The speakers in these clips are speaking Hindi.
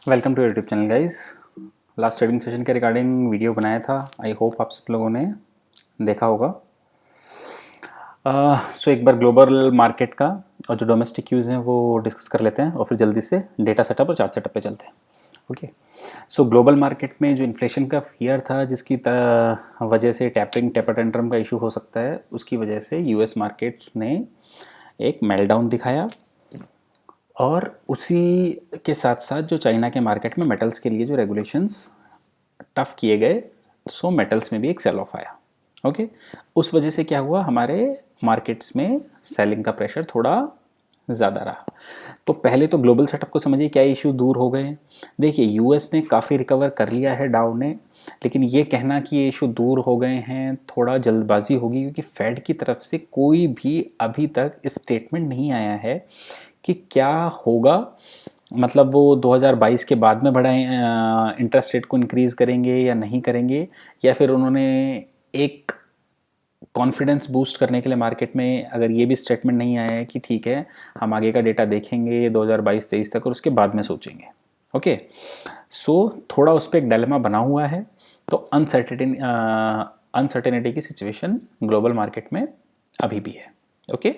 Welcome to YouTube channel guys. Last trading session के रिगार्डिंग वीडियो बनाया था। आई होप आप सब लोगों ने देखा होगा। सो एक बार ग्लोबल मार्केट का और जो डोमेस्टिक यूज़ हैं वो डिस्कस कर लेते हैं और फिर जल्दी से डेटा सेटअप और चार्ट सेटअप पे चलते हैं। ओके। सो ग्लोबल मार्केट में जो इन्फ्लेशन का फियर था, जिसकी वजह से टेपर टेंट्रम का इशू हो सकता है, उसकी वजह से यूएस मार्केट ने एक मेल्टडाउन दिखाया और उसी के साथ साथ जो चाइना के मार्केट में मेटल्स के लिए जो रेगुलेशंस टफ किए गए, सो मेटल्स में भी एक सेल ऑफ आया। ओके। उस वजह से क्या हुआ, हमारे मार्केट्स में सेलिंग का प्रेशर थोड़ा ज़्यादा रहा। तो पहले तो ग्लोबल सेटअप को समझिए, क्या इशू दूर हो गए। देखिए, यूएस ने काफ़ी रिकवर कर लिया है, डाउ ने, लेकिन ये कहना कि ये इशू दूर हो गए हैं थोड़ा जल्दबाजी होगी, क्योंकि फेड की तरफ से कोई भी अभी तक स्टेटमेंट नहीं आया है कि क्या होगा। मतलब वो 2022 के बाद में बढ़ाएं, इंटरेस्ट रेट को इंक्रीज़ करेंगे या नहीं करेंगे, या फिर उन्होंने एक कॉन्फिडेंस बूस्ट करने के लिए मार्केट में अगर ये भी स्टेटमेंट नहीं आया है कि ठीक है हम आगे का डेटा देखेंगे 2022-23 तक और उसके बाद में सोचेंगे। ओके। सो थोड़ा उस पर एक डायलेमा बना हुआ है। तो अनसर्टेनिटी की सिचुएशन ग्लोबल मार्केट में अभी भी है। ओके।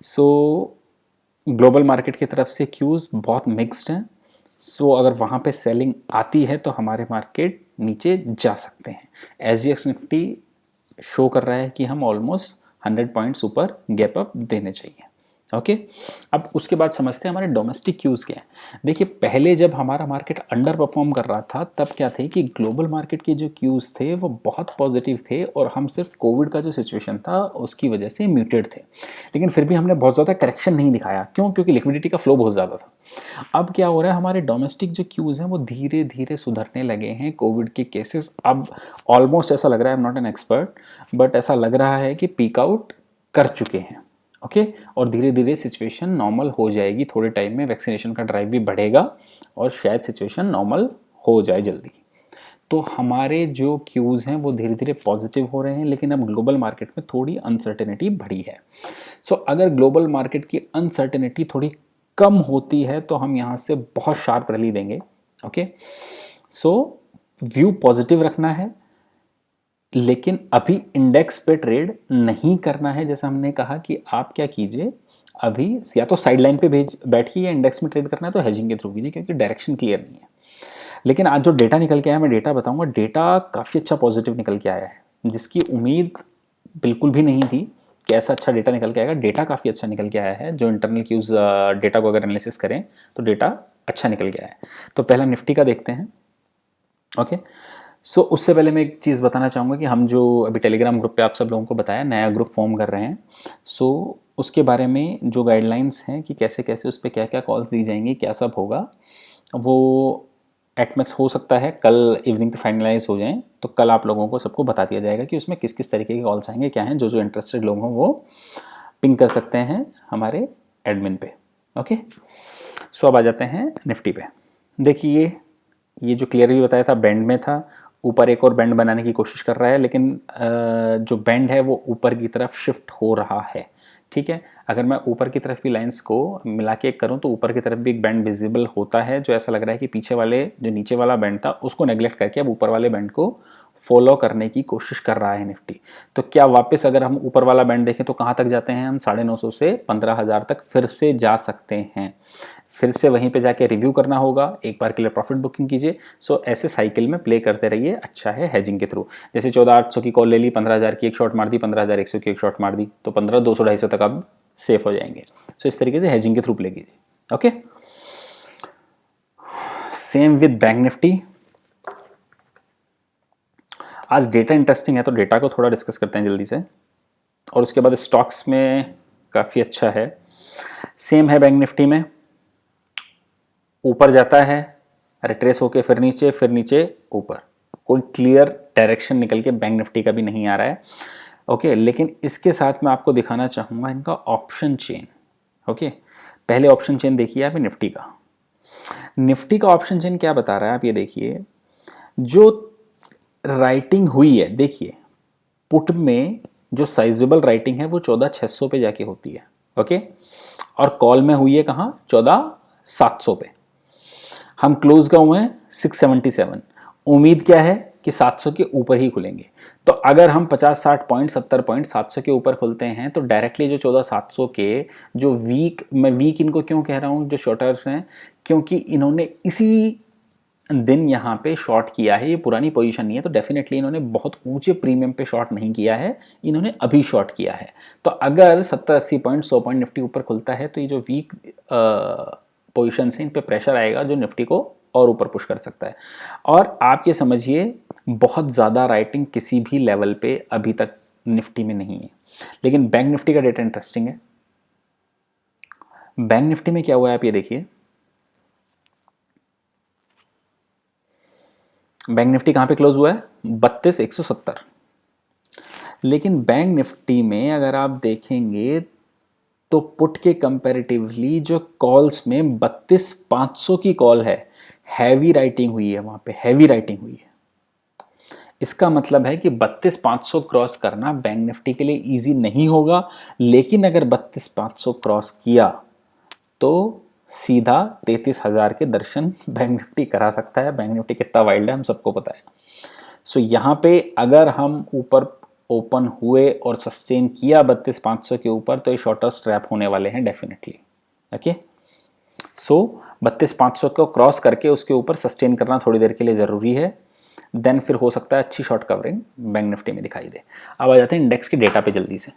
सो ग्लोबल मार्केट की तरफ से क्यूज़ बहुत मिक्स्ड हैं। सो अगर वहाँ पे सेलिंग आती है तो हमारे मार्केट नीचे जा सकते हैं। एसजीएक्स निफ्टी शो कर रहा है कि हम ऑलमोस्ट 100 पॉइंट्स ऊपर गैप अप देने चाहिए। ओके। अब उसके बाद समझते हैं हमारे डोमेस्टिक क्यूज़ क्या है। देखिए, पहले जब हमारा मार्केट अंडर परफॉर्म कर रहा था तब क्या थे कि ग्लोबल मार्केट के जो क्यूज़ थे वो बहुत पॉजिटिव थे और हम सिर्फ कोविड का जो सिचुएशन था उसकी वजह से म्यूटेड थे। लेकिन फिर भी हमने बहुत ज़्यादा करेक्शन नहीं दिखाया। क्यों? क्योंकि लिक्विडिटी का फ्लो बहुत ज़्यादा था। अब क्या हो रहा है, हमारे डोमेस्टिक जो क्यूज़ हैं वो धीरे धीरे सुधरने लगे हैं। कोविड के केसेस अब ऑलमोस्ट ऐसा लग रहा है, I am not an expert, but ऐसा लग रहा है कि पीक आउट कर चुके हैं। ओके। और धीरे धीरे सिचुएशन नॉर्मल हो जाएगी। थोड़े टाइम में वैक्सीनेशन का ड्राइव भी बढ़ेगा और शायद सिचुएशन नॉर्मल हो जाए जल्दी। तो हमारे जो क्यूज़ हैं वो धीरे धीरे पॉजिटिव हो रहे हैं, लेकिन अब ग्लोबल मार्केट में थोड़ी अनसर्टेनिटी बढ़ी है। सो अगर ग्लोबल मार्केट की अनसर्टेनिटी थोड़ी कम होती है तो हम यहाँ से बहुत शार्प रैली देंगे। ओके। सो व्यू पॉजिटिव रखना है, लेकिन अभी इंडेक्स पे ट्रेड नहीं करना है। जैसा हमने कहा कि आप क्या कीजिए, अभी या तो साइड लाइन पे बैठिए, या इंडेक्स में ट्रेड करना है तो हेजिंग के थ्रू कीजिए, क्योंकि डायरेक्शन क्लियर नहीं है। लेकिन आज जो डेटा निकल के आया, मैं डेटा बताऊंगा, डेटा काफ़ी अच्छा पॉजिटिव निकल के आया है, जिसकी उम्मीद बिल्कुल भी नहीं थी कि ऐसा अच्छा डेटा निकल के आएगा। डेटा काफ़ी अच्छा निकल के आया है। जो इंटरनल क्यूज डेटा को अगर एनालिसिस करें तो डेटा अच्छा निकल के आया है। तो पहला निफ्टी का देखते हैं। ओके। सो उससे पहले मैं एक चीज़ बताना चाहूँगा कि हम जो अभी टेलीग्राम ग्रुप पे आप सब लोगों को बताया, नया ग्रुप फॉर्म कर रहे हैं। सो उसके बारे में जो गाइडलाइंस हैं कि कैसे कैसे उस पर क्या क्या कॉल्स दी जाएंगी, क्या सब होगा, वो एटमैक्स हो सकता है कल इवनिंग तक फाइनलाइज हो जाएं। तो कल आप लोगों को सबको बता दिया जाएगा कि उसमें किस किस तरीके के कॉल्स आएंगे, क्या हैं। जो जो इंटरेस्टेड लोग हों वो पिंग कर सकते हैं हमारे एडमिन पे। ओके। सो अब आ जाते हैं निफ्टी पे। देखिए, ये जो क्लियरली बताया था बैंड में था, ऊपर एक और बैंड बनाने की कोशिश कर रहा है, लेकिन जो बैंड है वो ऊपर की तरफ शिफ्ट हो रहा है। ठीक है। अगर मैं ऊपर की तरफ की लाइंस को मिला के करूँ तो ऊपर की तरफ भी एक बैंड विजिबल होता है, जो ऐसा लग रहा है कि पीछे वाले जो नीचे वाला बैंड था उसको नेग्लेक्ट करके अब ऊपर वाले बैंड को फॉलो करने की कोशिश कर रहा है निफ्टी। तो क्या वापस अगर हम ऊपर वाला बैंड देखें तो कहाँ तक जाते हैं हम? 950 से 15,000 तक फिर से जा सकते हैं। फिर से वहीं पे जाके रिव्यू करना होगा, एक बार के लिए प्रॉफिट बुकिंग कीजिए। सो ऐसे साइकिल में प्ले करते रहिए, अच्छा है हेजिंग के थ्रू। जैसे 14,800 की कॉल ले ली, 15,000 की एक शॉट मार दी, 15,100 की एक शॉट मार दी, तो 15,200 250 तक आप सेफ हो जाएंगे। सो इस तरीके से हेजिंग के थ्रू प्ले कीजिए। Okay. Same with bank Nifty. आज डेटा इंटरेस्टिंग है तो डेटा को थोड़ा डिस्कस करते हैं जल्दी से, और उसके बाद स्टॉक्स में काफ़ी अच्छा है। सेम है बैंक निफ्टी में, ऊपर जाता है, रिट्रेस होके फिर नीचे ऊपर, कोई क्लियर डायरेक्शन निकल के बैंक निफ्टी का भी नहीं आ रहा है। ओके। लेकिन इसके साथ मैं आपको दिखाना चाहूँगा इनका ऑप्शन चेन। ओके। पहले ऑप्शन चेन देखिए आप निफ्टी का। निफ्टी का ऑप्शन चेन क्या बता रहा है, आप ये देखिए। जो राइटिंग हुई है, देखिए पुट में जो साइजेबल राइटिंग है वो 14,600 पे जाके होती है। ओके। और कॉल में हुई है कहाँ? 14,700 पे। हम क्लोज का हुए हैं 677, उम्मीद क्या है कि 700 के ऊपर ही खुलेंगे। तो अगर हम 50-60 पॉइंट 70 पॉइंट 700 के ऊपर खुलते हैं तो डायरेक्टली जो 14700 के जो वीक, मैं वीक इनको क्यों कह रहा हूँ जो शॉर्टर्स हैं, क्योंकि इन्होंने इसी दिन यहाँ पे शॉर्ट किया है, ये पुरानी पोजीशन नहीं है, तो डेफिनेटली इन्होंने बहुत ऊंचे प्रीमियम पे शॉर्ट नहीं किया है, इन्होंने अभी शॉर्ट किया है। तो अगर 70-80 पॉइंट 100 पॉइंट निफ्टी ऊपर खुलता है तो ये जो वीक पोजीशन है इन पे प्रेशर आएगा जो निफ्टी को और ऊपर पुश कर सकता है। और आप ये समझिए बहुत ज़्यादा राइटिंग किसी भी लेवल पे अभी तक निफ्टी में नहीं है। लेकिन बैंक निफ्टी का डेटा इंटरेस्टिंग है। बैंक निफ्टी में क्या हुआ है आप ये देखिए, बैंक निफ्टी कहाँ पे क्लोज हुआ है 32,170। लेकिन बैंक निफ्टी में अगर आप देखेंगे तो पुट के कंपैरेटिवली जो कॉल्स में 32,500 की कॉल है, हैवी राइटिंग हुई है, वहाँ पे हैवी राइटिंग हुई है। इसका मतलब है कि 32,500 क्रॉस करना बैंक निफ्टी के लिए इजी नहीं होगा, लेकिन अगर 32,500 क्रॉस किया तो सीधा 33,000 के दर्शन बैंक निफ्टी करा सकता है। बैंक निफ्टी कितना वाइल्ड है हम सबको पता है। सो यहाँ पे अगर हम ऊपर ओपन हुए और सस्टेन किया 32,500 के ऊपर तो ये शॉर्टर स्ट्रैप होने वाले हैं डेफिनेटली। ओके, सो 32,500 को क्रॉस करके उसके ऊपर सस्टेन करना थोड़ी देर के लिए ज़रूरी है, देन फिर हो सकता है अच्छी शॉर्ट कवरिंग बैंक निफ्टी में दिखाई दे। अब आ जाते हैं इंडेक्स के डेटा पे जल्दी से।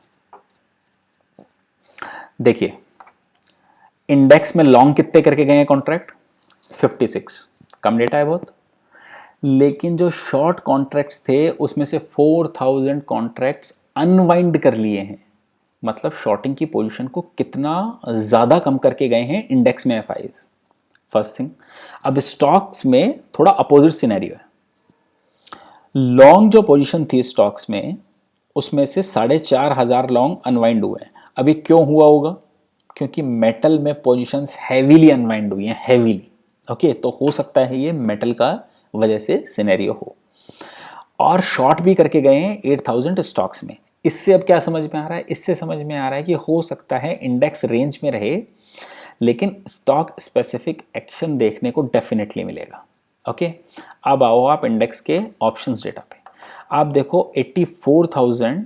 देखिए इंडेक्स में लॉन्ग कितने करके गए हैं कॉन्ट्रैक्ट 56, कम डेटा है बहुत। लेकिन जो शॉर्ट कॉन्ट्रैक्ट्स थे उसमें से 4,000 कॉन्ट्रैक्ट्स अनवाइंड कर लिए हैं। मतलब शॉर्टिंग की पोजीशन को कितना ज़्यादा कम करके गए हैं इंडेक्स में एफआईज, फर्स्ट थिंग। अब स्टॉक्स में थोड़ा अपोजिट सिनेरियो है। लॉन्ग जो पोजीशन थी स्टॉक्स में उसमें से 4,500 लॉन्ग अनवाइंड हुए हैं। अभी क्यों हुआ होगा, क्योंकि मेटल में पोजीशंस हैवीली अनवाइंड हुई हैं, हैवीली। ओके, तो हो सकता है ये मेटल का वजह से सिनेरियो हो। और शॉर्ट भी करके गए हैं 8,000 स्टॉक्स में। इससे अब क्या समझ में आ रहा है, इससे समझ में आ रहा है कि हो सकता है इंडेक्स रेंज में रहे लेकिन स्टॉक स्पेसिफिक एक्शन देखने को डेफिनेटली मिलेगा। ओके, अब आओ आप इंडेक्स के ऑप्शंस डेटा पे। आप देखो 84,000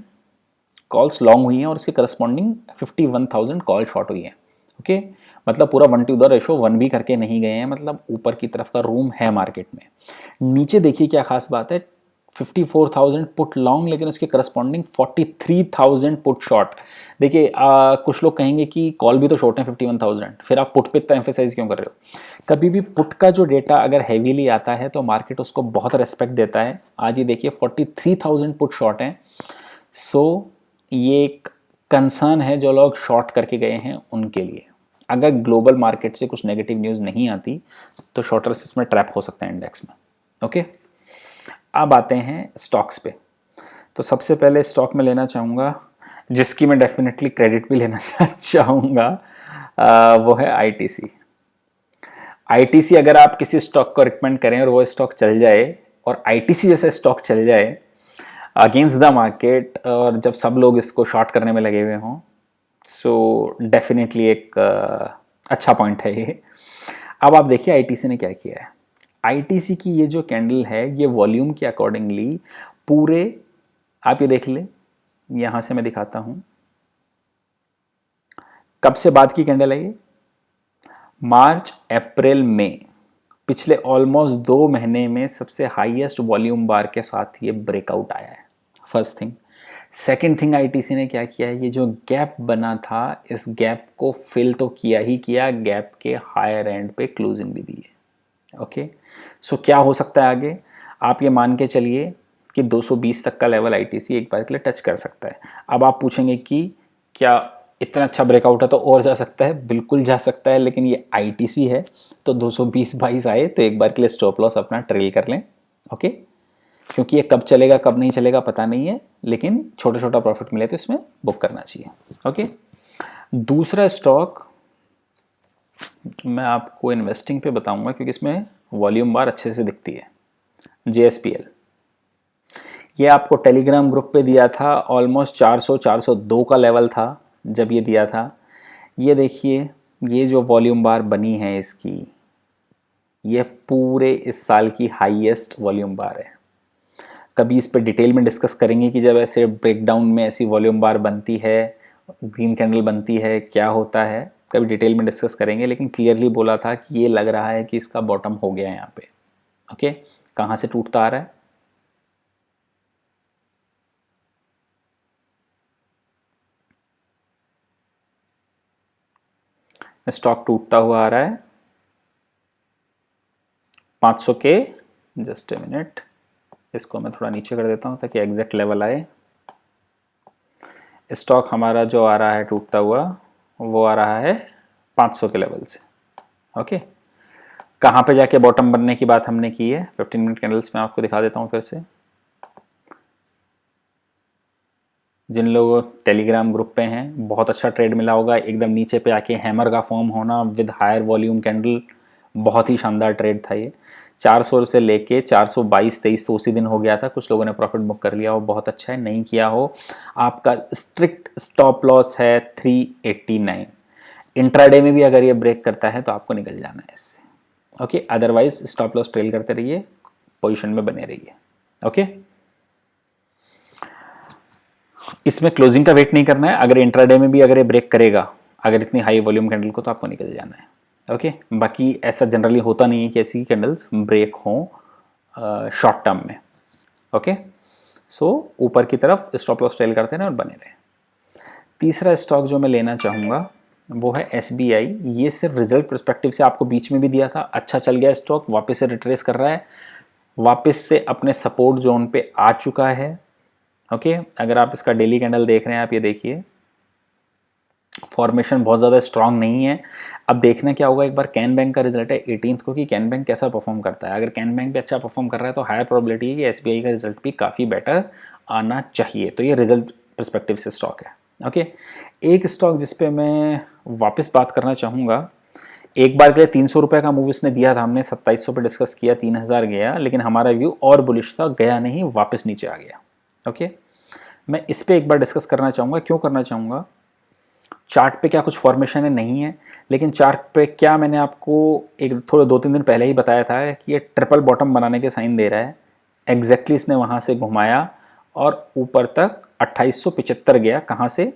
कॉल्स लॉन्ग हुई हैं और इसके करस्पॉन्डिंग 51,000 कॉल शॉर्ट हुई हैं। ओके, मतलब पूरा 1:1 रेशो 1 भी करके नहीं गए हैं, मतलब ऊपर की तरफ का रूम है मार्केट में। नीचे देखिए क्या खास बात है, 54,000 पुट लॉन्ग लेकिन उसके करस्पॉन्डिंग 43,000 पुट शॉर्ट। देखिए कुछ लोग कहेंगे कि कॉल भी तो शॉर्ट है 51,000, फिर आप पुट पे इतना एम्फेसाइज क्यों कर रहे हो। कभी भी पुट का जो डेटा अगर हैवीली आता है तो मार्केट उसको बहुत रेस्पेक्ट देता है। आज ही देखिए 43,000 पुट शॉर्ट हैं। सो ये एक कंसर्न है जो लोग शॉर्ट करके गए हैं उनके लिए। अगर ग्लोबल मार्केट से कुछ नेगेटिव न्यूज़ नहीं आती तो शॉर्टर्स इसमें ट्रैप हो सकते हैं इंडेक्स में। ओके, अब आते हैं स्टॉक्स पे। तो सबसे पहले स्टॉक में लेना चाहूँगा जिसकी मैं डेफिनेटली क्रेडिट भी लेना चाहूँगा, वो है आईटीसी। आईटीसी अगर आप किसी स्टॉक को रिकमेंड करें और वो स्टॉक चल जाए और आईटीसी जैसे स्टॉक चल जाए अगेंस्ट द मार्केट और जब सब लोग इसको शॉर्ट करने में लगे हुए हों, सो डेफिनेटली एक अच्छा पॉइंट है ये। अब आप देखिए आईटीसी ने क्या किया है। आईटीसी की ये जो कैंडल है ये वॉल्यूम के अकॉर्डिंगली पूरे, आप ये देख ले, यहाँ से मैं दिखाता हूँ कब से बाद की कैंडल है ये, मार्च अप्रैल मई, पिछले ऑलमोस्ट 2 महीने में सबसे हाईएस्ट वॉल्यूम बार के साथ ये ब्रेकआउट आया है, first thing. Second thing ITC ने क्या किया है, ये जो गैप बना था इस गैप को फिल तो किया ही किया, गैप के हायर एंड पे क्लोजिंग भी दी है। ओके, सो क्या हो सकता है आगे, आप ये मान के चलिए कि 220 तक का लेवल आईटीसी एक बार के लिए टच कर सकता है। अब आप पूछेंगे कि क्या इतना अच्छा ब्रेकआउट है तो और जा सकता है, बिल्कुल जा सकता है, लेकिन ये आईटीसी है तो 220-22 आए तो एक बार के लिए स्टॉप लॉस अपना ट्रेल कर लें। ओके, क्योंकि ये कब चलेगा कब नहीं चलेगा पता नहीं है, लेकिन छोटा छोटा प्रॉफिट मिले तो इसमें बुक करना चाहिए। ओके, दूसरा स्टॉक मैं आपको इन्वेस्टिंग पे बताऊंगा क्योंकि इसमें वॉल्यूम बार अच्छे से दिखती है, जेएसपीएल। ये आपको टेलीग्राम ग्रुप पे दिया था, ऑलमोस्ट 400-402 का लेवल था जब ये दिया था। ये देखिए ये जो वॉल्यूम बार बनी है इसकी, ये पूरे इस साल की हाईएस्ट वॉल्यूम बार है। कभी इस पर डिटेल में डिस्कस करेंगे कि जब ऐसे ब्रेकडाउन में ऐसी वॉल्यूम बार बनती है, ग्रीन कैंडल बनती है, क्या होता है, कभी डिटेल में डिस्कस करेंगे। लेकिन क्लियरली बोला था कि ये लग रहा है कि इसका बॉटम हो गया है यहाँ पे। ओके, कहाँ से टूटता आ रहा है? स्टॉक टूटता हुआ आ रहा है 500 के, जस्ट ए मिनट, इसको मैं थोड़ा नीचे कर देता हूँ ताकि एग्जैक्ट लेवल आए। स्टॉक हमारा जो आ रहा है टूटता हुआ, वो आ रहा है 500 के लेवल से। ओके, कहाँ पे जाके बॉटम बनने की बात हमने की है? 15 मिनट कैंडल्स में आपको दिखा देता हूँ फिर से। जिन लोग टेलीग्राम ग्रुप पे हैं, बहुत अच्छा ट्रेड मिला होगा। एकदम नीचे पे आके हैमर का फॉर्म होना विद हायर वॉल्यूम कैंडल, बहुत ही शानदार ट्रेड था ये। 400 से लेके 422-23 तो उसी दिन हो गया था। कुछ लोगों ने प्रॉफिट बुक कर लिया हो, बहुत अच्छा है। नहीं किया हो, आपका स्ट्रिक्ट स्टॉप लॉस है 389। इंट्राडे में भी अगर ये ब्रेक करता है तो आपको निकल जाना है इससे। Okay, otherwise stop loss trail करते रहिए, पोजीशन में बने रहिए। ओके, इसमें क्लोजिंग का वेट नहीं करना है। अगर इंट्राडे में भी अगर ये ब्रेक करेगा, अगर इतनी हाई वॉल्यूम कैंडल को, तो आपको निकल जाना है। ओके, बाकी ऐसा जनरली होता नहीं है कि ऐसी कैंडल्स ब्रेक हों शॉर्ट टर्म में। ओके, सो ऊपर की तरफ स्टॉप लॉस ट्रेल करते रहें और बने रहें। तीसरा स्टॉक जो मैं लेना चाहूँगा वो है SBI। ये सिर्फ रिजल्ट पर्सपेक्टिव से आपको बीच में भी दिया था, अच्छा चल गया स्टॉक, वापस से रिट्रेस कर रहा है, वापस से अपने सपोर्ट जोन पे आ चुका है। ओके, अगर आप इसका डेली कैंडल देख रहे हैं, आप ये देखिए, फॉर्मेशन बहुत ज़्यादा स्ट्रांग नहीं है। अब देखना क्या होगा, एक बार कैन बैंक का रिजल्ट है 18 को, कि कैन बैंक कैसा परफॉर्म करता है। अगर कैन बैंक भी अच्छा परफॉर्म कर रहा है तो हायर प्रोबेबिलिटी है कि SBI का रिजल्ट भी काफ़ी बेटर आना चाहिए। तो ये रिजल्ट पर्सपेक्टिव से स्टॉक है। ओके, एक स्टॉक जिस पे मैं वापस बात करना चाहूँगा, एक बार के लिए 300 रुपये का मूव इसने दिया था, हमने 2700 पे डिस्कस किया, 3000 गया, लेकिन हमारा व्यू और बुलिश था, गया नहीं, वापस नीचे आ गया। ओके, मैं इस पर एक बार डिस्कस करना चाहूँगा। क्यों करना चाहूँगा? चार्ट पे क्या कुछ फॉर्मेशन है? नहीं है, लेकिन चार्ट पे क्या, मैंने आपको एक थोड़े 2-3 दिन पहले ही बताया था कि ये ट्रिपल बॉटम बनाने के साइन दे रहा है। एग्जैक्टली इसने वहाँ से घुमाया और ऊपर तक 2875 गया। कहाँ से?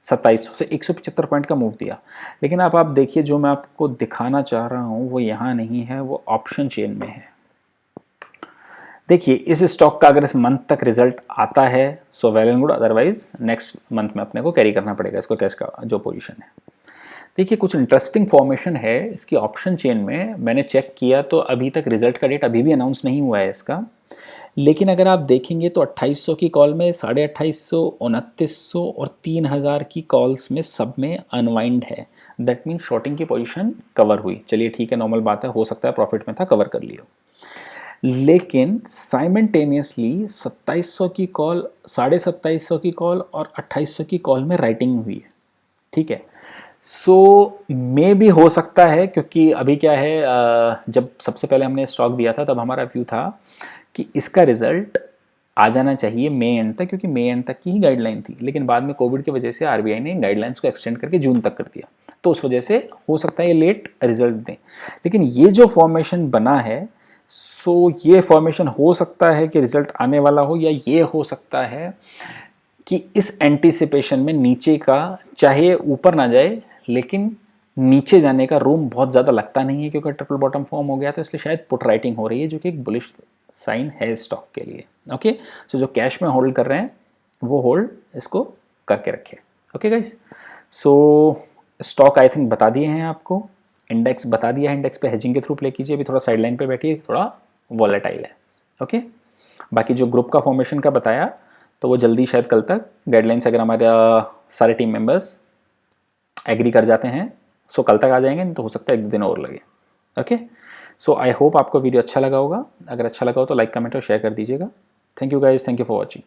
2700 से 175 पॉइंट का मूव दिया। लेकिन आप देखिए, जो मैं आपको दिखाना चाह रहा हूँ वो यहाँ नहीं है, वो ऑप्शन चेन में है। देखिए, इस स्टॉक का अगर इस मंथ तक रिजल्ट आता है so well and good, otherwise next month में अपने को कैरी करना पड़ेगा इसको, कैश का जो पोजीशन है। देखिए, कुछ इंटरेस्टिंग फॉर्मेशन है इसकी ऑप्शन चेन में। मैंने चेक किया तो अभी तक रिजल्ट का डेट अभी भी अनाउंस नहीं हुआ है इसका, लेकिन अगर आप देखेंगे तो 2800 की कॉल में 2850, 2900 और 3000 की कॉल्स में सब में अनवाइंड है। दैट मीन शॉर्टिंग की पोजीशन कवर हुई। चलिए ठीक है, नॉर्मल बात है, हो सकता है प्रॉफिट में था, कवर कर लियो। लेकिन साइमल्टेनियसली 2700 की कॉल, 2750 की कॉल और 2800 की कॉल में राइटिंग हुई है। ठीक है, सो मे भी हो सकता है, क्योंकि अभी क्या है, जब सबसे पहले हमने स्टॉक दिया था तब हमारा व्यू था कि इसका रिजल्ट आ जाना चाहिए मई एंड तक, क्योंकि मई एंड तक की ही गाइडलाइन थी। लेकिन बाद में कोविड की वजह से RBI ने गाइडलाइंस को एक्सटेंड करके जून तक कर दिया, तो उस वजह से हो सकता है ये लेट रिजल्ट दें। लेकिन ये जो फॉर्मेशन बना है, सो ये फॉर्मेशन हो सकता है कि रिजल्ट आने वाला हो, या ये हो सकता है कि इस एंटीसिपेशन में नीचे का, चाहे ऊपर ना जाए लेकिन नीचे जाने का रूम बहुत ज़्यादा लगता नहीं है, क्योंकि ट्रिपल बॉटम फॉर्म हो गया, तो इसलिए शायद पुट राइटिंग हो रही है, जो कि एक बुलिश साइन है स्टॉक के लिए। ओके, सो जो कैश में होल्ड कर रहे हैं वो होल्ड इसको करके रखें। Okay guys, so stock I think बता दिए हैं आपको, इंडेक्स बता दिया है, इंडेक्स पे हेजिंग के थ्रू प्ले कीजिए। अभी थोड़ा साइडलाइन पे बैठिए, थोड़ा वॉलेटाइल है। ओके, बाकी जो ग्रुप का फॉर्मेशन का बताया, तो वो जल्दी शायद कल तक गाइडलाइंस, अगर हमारे सारे टीम मेंबर्स एग्री कर जाते हैं सो कल तक आ जाएंगे, नहीं तो हो सकता है 1-2 दिन और लगे। ओके, सो आई होप आपको वीडियो अच्छा लगा होगा। अगर अच्छा लगा हो तो लाइक, कमेंट और शेयर कर दीजिएगा। Thank you guys, thank you for watching.